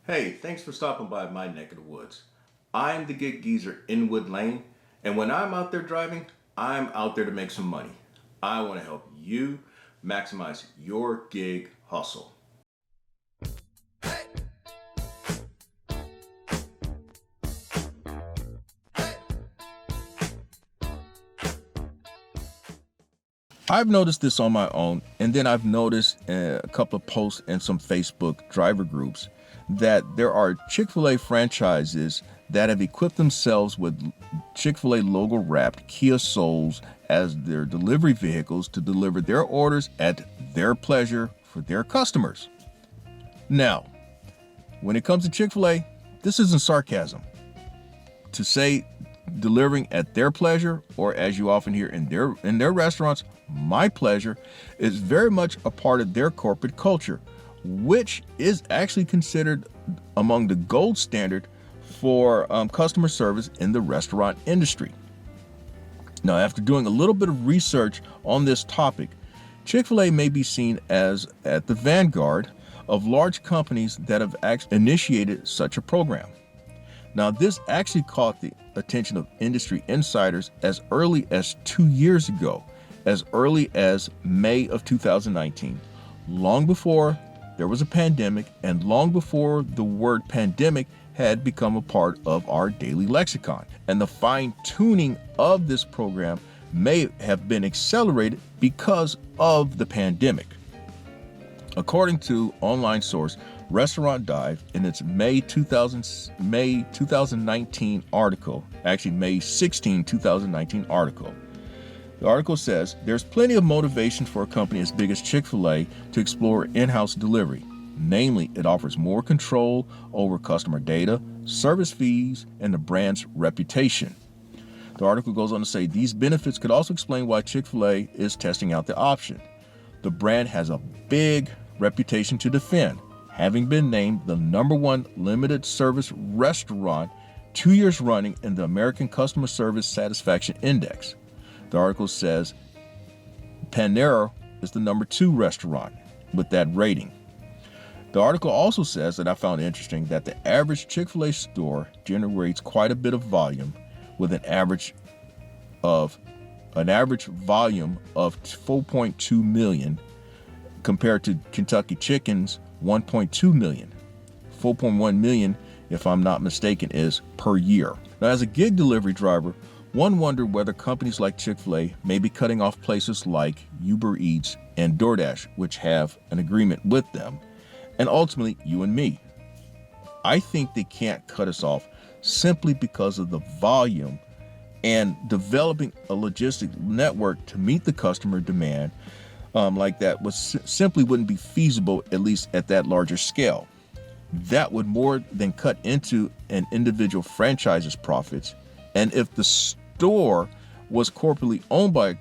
Hey, thanks for stopping by my neck of the woods. I'm the gig geezer in Wood Lane, and when I'm out there driving, I'm out there to make some money. I want to help you maximize your gig hustle. I've noticed this on my own, and then I've noticed a couple of posts in some Facebook driver groups that there are Chick-fil-A franchises that have equipped themselves with Chick-fil-A logo wrapped Kia Souls as their delivery vehicles to deliver their orders at their pleasure for their customers. Now, when it comes to Chick-fil-A, this isn't sarcasm. To say delivering at their pleasure, or as you often hear in their restaurants, my pleasure, is very much a part of their corporate culture, which is actually considered among the gold standard for customer service in the restaurant industry. Now, after doing a little bit of research on this topic, Chick-fil-A may be seen as at the vanguard of large companies that have actually initiated such a program. Now, this actually caught the attention of industry insiders as early as 2 years ago, as early as May of 2019, long before there was a pandemic and long before the word pandemic had become a part of our daily lexicon. And the fine-tuning of this program may have been accelerated because of the pandemic. According to online source Restaurant Dive, in its May 2019 article, actually May 16, 2019 article, the article says there's plenty of motivation for a company as big as Chick-fil-A to explore in-house delivery. Namely, it offers more control over customer data, service fees, and the brand's reputation. The article goes on to say these benefits could also explain why Chick-fil-A is testing out the option. The brand has a big reputation to defend, having been named the #1 limited service restaurant 2 years running in the American Customer Service Satisfaction Index. The article says Panera is the #2 restaurant with that rating. The article also says, that I found interesting, that the average Chick-fil-A store generates quite a bit of volume, with an average volume of 4.2 million compared to Kentucky Chicken's 1.2 million. 4.1 million, if I'm not mistaken, is per year. Now, as a gig delivery driver, one wondered whether companies like Chick-fil-A may be cutting off places like UberEats and DoorDash, which have an agreement with them, and ultimately you and me. I think they can't cut us off simply because of the volume, and developing a logistic network to meet the customer demand like that simply wouldn't be feasible, at least at that larger scale. That would more than cut into an individual franchise's profits. And if the store was corporately owned by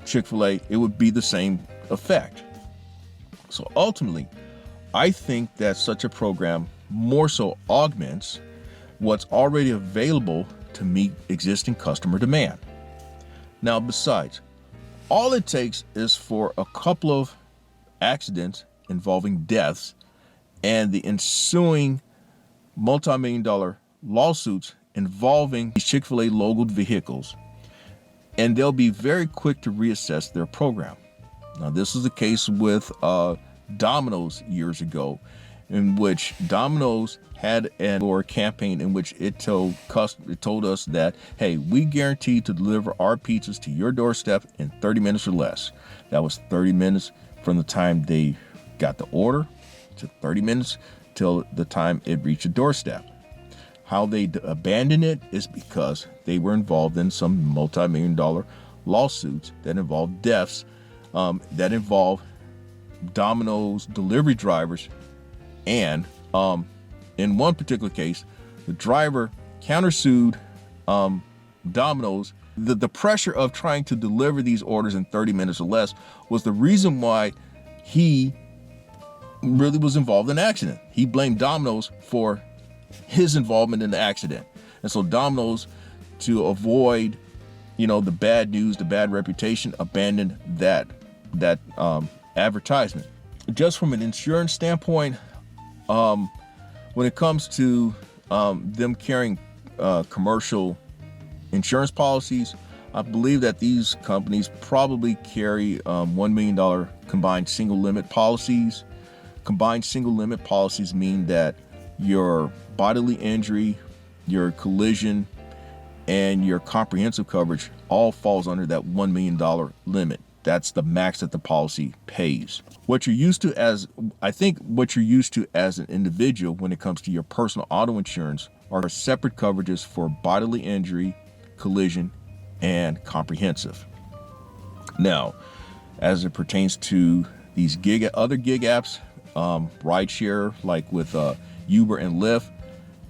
Chick-fil-A, it would be the same effect. So ultimately, I think that such a program more so augments what's already available to meet existing customer demand. Now, besides, all it takes is for a couple of accidents involving deaths and the ensuing multi-million-dollar lawsuits involving these Chick-fil-A logoed vehicles, and they'll be very quick to reassess their program. Now, this is the case with Domino's years ago, in which Domino's had a campaign in which it told us that, hey, we guarantee to deliver our pizzas to your doorstep in 30 minutes or less. That was 30 minutes from the time they got the order to 30 minutes till the time it reached the doorstep. How they abandoned it is because they were involved in some multi-million-dollar lawsuits that involved deaths, that involved Domino's delivery drivers, and in one particular case, the driver countersued Domino's. The pressure of trying to deliver these orders in 30 minutes or less was the reason why he really was involved in the accident. He blamed Domino's for his involvement in the accident. And so Domino's, to avoid, the bad news, the bad reputation, abandoned that advertisement. Just from an insurance standpoint, When it comes to them carrying commercial insurance policies, I believe that these companies probably carry $1 million combined single limit policies. Combined single limit policies mean that your bodily injury, your collision, and your comprehensive coverage all falls under that $1 million limit. That's the max that the policy pays. What you're used to as an individual when it comes to your personal auto insurance are separate coverages for bodily injury, collision, and comprehensive. Now, as it pertains to these other gig apps, rideshare, like with Uber and Lyft,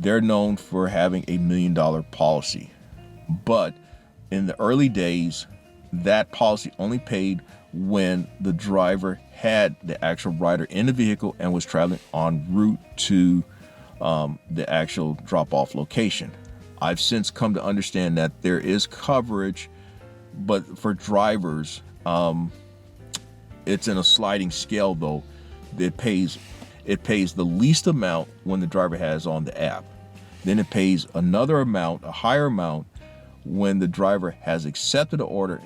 they're known for having $1 million policy. But in the early days, that policy only paid when the driver had the actual rider in the vehicle and was traveling en route to the actual drop-off location. I've since come to understand that there is coverage, but for drivers, it's in a sliding scale though. It pays the least amount when the driver has on the app. Then it pays another amount, a higher amount, when the driver has accepted an order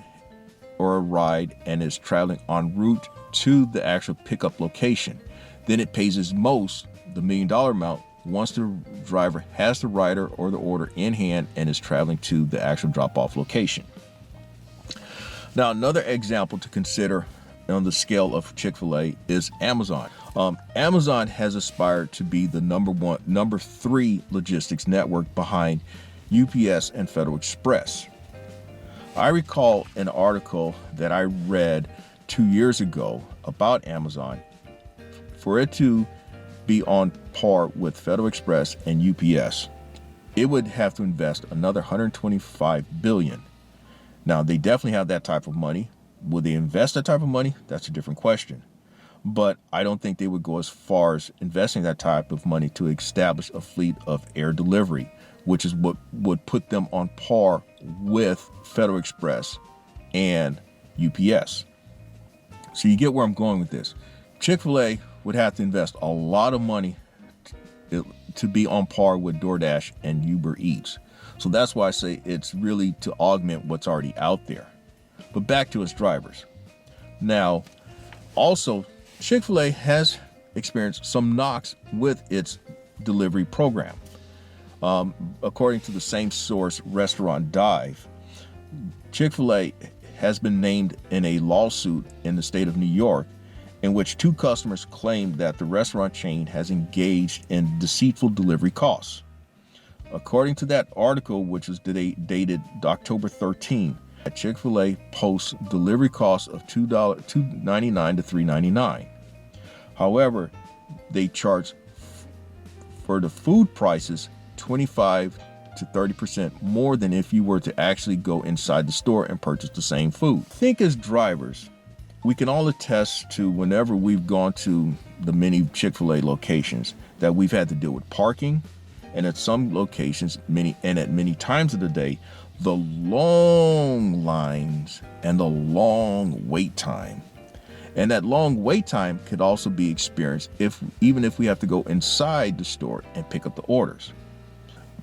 or a ride and is traveling en route to the actual pickup location. Then it pays its most, the $1 million amount, once the driver has the rider or the order in hand and is traveling to the actual drop-off location. Now, another example to consider on the scale of Chick-fil-A is Amazon. Amazon has aspired to be the number 3 logistics network behind UPS and Federal Express. I recall an article that I read 2 years ago about Amazon. For it to be on par with Federal Express and UPS, it would have to invest another $125 billion. Now, they definitely have that type of money. Will they invest that type of money? That's a different question. But I don't think they would go as far as investing that type of money to establish a fleet of air delivery, which is what would put them on par with Federal Express and UPS. So you get where I'm going with this. Chick-fil-A would have to invest a lot of money to be on par with DoorDash and UberEats. So that's why I say it's really to augment what's already out there. But back to its drivers. Now, also, Chick-fil-A has experienced some knocks with its delivery program. According to the same source, Restaurant Dive, Chick-fil-A has been named in a lawsuit in the state of New York in which 2 customers claimed that the restaurant chain has engaged in deceitful delivery costs. According to that article, which was dated October 13, Chick-fil-A posts delivery costs of $2.99 to $3.99. However, they charge for the food prices 25 to 30% more than if you were to actually go inside the store and purchase the same food. I think as drivers, we can all attest to whenever we've gone to the many Chick-fil-A locations that we've had to deal with parking, and at some locations, at many times of the day, the long lines and the long wait time. And that long wait time could also be experienced even if we have to go inside the store and pick up the orders.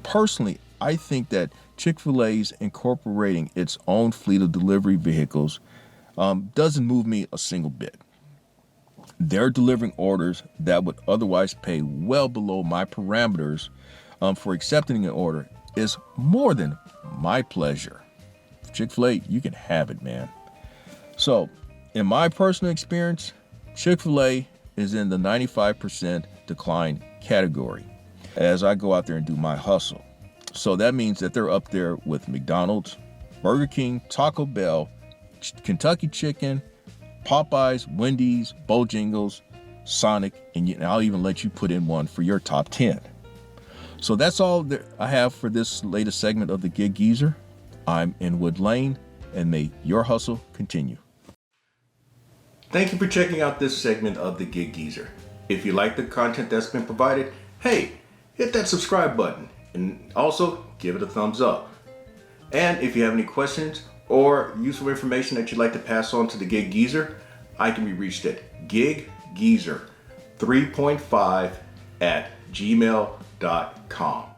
Personally, I think that Chick-fil-A's incorporating its own fleet of delivery vehicles doesn't move me a single bit. They're delivering orders that would otherwise pay well below my parameters for accepting an order is more than my pleasure. Chick-fil-A, you can have it, man. So, in my personal experience, Chick-fil-A is in the 95% decline category as I go out there and do my hustle. So that means that they're up there with McDonald's, Burger King, Taco Bell, Kentucky Chicken, Popeyes, Wendy's, Bojangles, Sonic, and I'll even let you put in one for your top 10. So that's all that I have for this latest segment of the Gig Geezer. I'm in Wood Lane, and may your hustle continue. Thank you for checking out this segment of the Gig Geezer. If you like the content that's been provided, hey, hit that subscribe button and also give it a thumbs up. And if you have any questions or useful information that you'd like to pass on to the Gig Geezer, I can be reached at giggeezer3.5 at gmail.com.